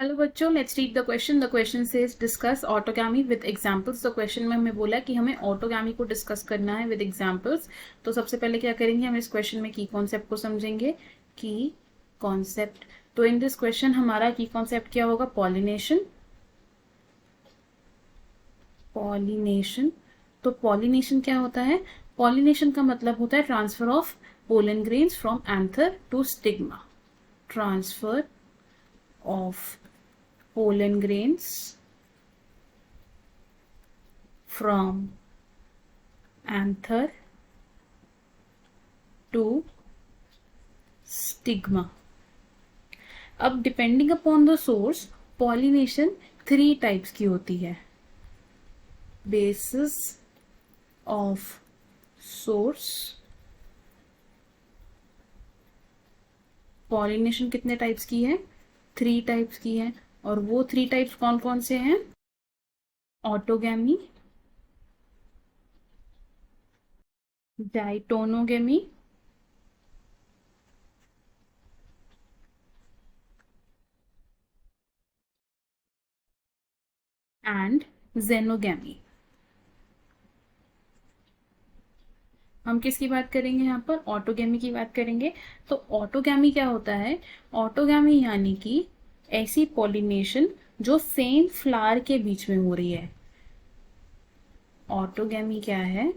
Hello बच्चों, let's read the question. The question says discuss autogamy with examples. तो question में हमें बोला कि हमें ऑटोगैमी को डिस्कस करना है विद एग्जांपल्स. तो सबसे पहले क्या करेंगे, हम इस क्वेश्चन में की कॉन्सेप्ट को समझेंगे. की कॉन्सेप्ट. तो इन दिस क्वेश्चन हमारा की कॉन्सेप्ट क्या होगा? पॉलिनेशन. पॉलिनेशन. तो पॉलिनेशन क्या होता है? पॉलिनेशन का मतलब होता है transfer of pollen grains from anther to stigma. Transfer of pollen grains from anther to stigma. अब depending upon the source pollination 3 types की होती है. Basis of source. पॉलिनेशन कितने टाइप्स की है? 3 टाइप्स की है. और वो 3 टाइप्स कौन कौन से हैं? Autogamy, geitonogamy, and xenogamy. हम किसकी बात करेंगे यहाँ पर? ऑटोगैमी की बात करेंगे. तो ऑटोगैमी क्या होता है? ऑटोगैमी यानी कि ऐसी पॉलिनेशन जो सेम फ्लावर के बीच में हो रही है. ऑटोगैमी क्या है?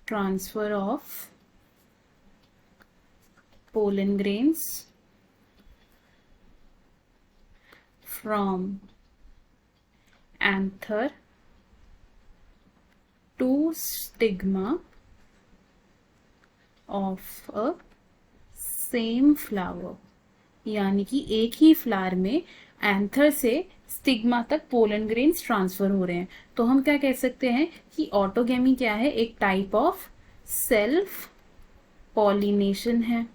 Transfer of pollen grains from anther to stigma of a same flower. यानी कि एक ही फ्लावर में एंथर से स्टिग्मा तक पोलन ग्रेन्स ट्रांसफर हो रहे हैं. तो हम क्या कह सकते हैं कि ऑटोगैमी क्या है? एक टाइप ऑफ सेल्फ पॉलिनेशन है.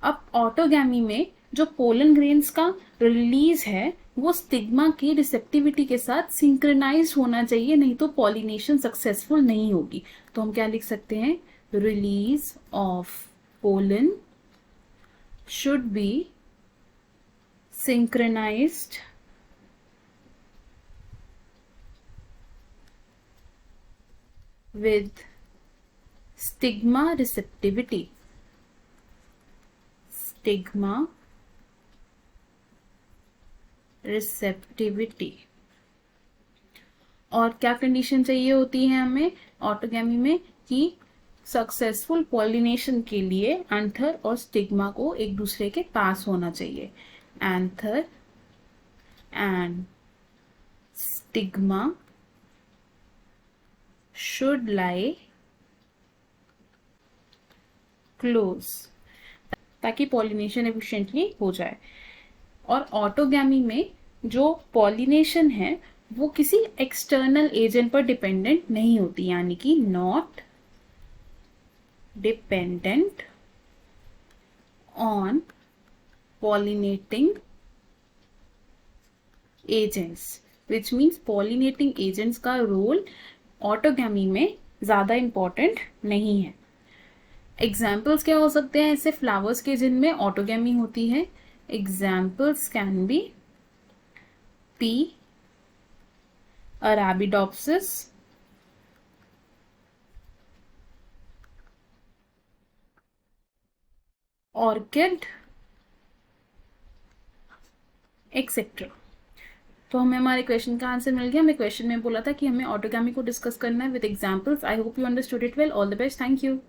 अब ऑटोगैमी में जो पोलन ग्रेन्स का रिलीज है वो स्टिग्मा की रिसेप्टिविटी के साथ सिंक्रोनाइज होना चाहिए, नहीं तो पॉलिनेशन सक्सेसफुल नहीं होगी. तो हम क्या लिख सकते हैं? Release of pollen should be synchronized with stigma receptivity. Stigma receptivity. और क्या कंडीशन चाहिए होती है हमें ऑटोगैमी में? कि सक्सेसफुल पॉलिनेशन के लिए एंथर और स्टिग्मा को एक दूसरे के पास होना चाहिए. Anther and stigma should lie close, ताकि पॉलिनेशन एफिशिएंटली हो जाए. और ऑटोगैमी में जो पॉलिनेशन है वो किसी एक्सटर्नल एजेंट पर डिपेंडेंट नहीं होती, यानी कि not dependent on pollinating agents, which means pollinating agents का रोल ऑटोगैमी में ज्यादा इंपॉर्टेंट नहीं है. एग्जाम्पल्स क्या हो सकते हैं ऐसे फ्लावर्स के जिनमें ऑटोगैमी होती है? Examples can be pea, Arabidopsis, orchid, etcetera. तो हमें हमारे क्वेश्चन का आंसर मिल गया. हमें क्वेश्चन में बोला था कि हमें ऑटोगैमी को डिस्कस करना है with examples. I hope you understood it well. All the best. Thank you.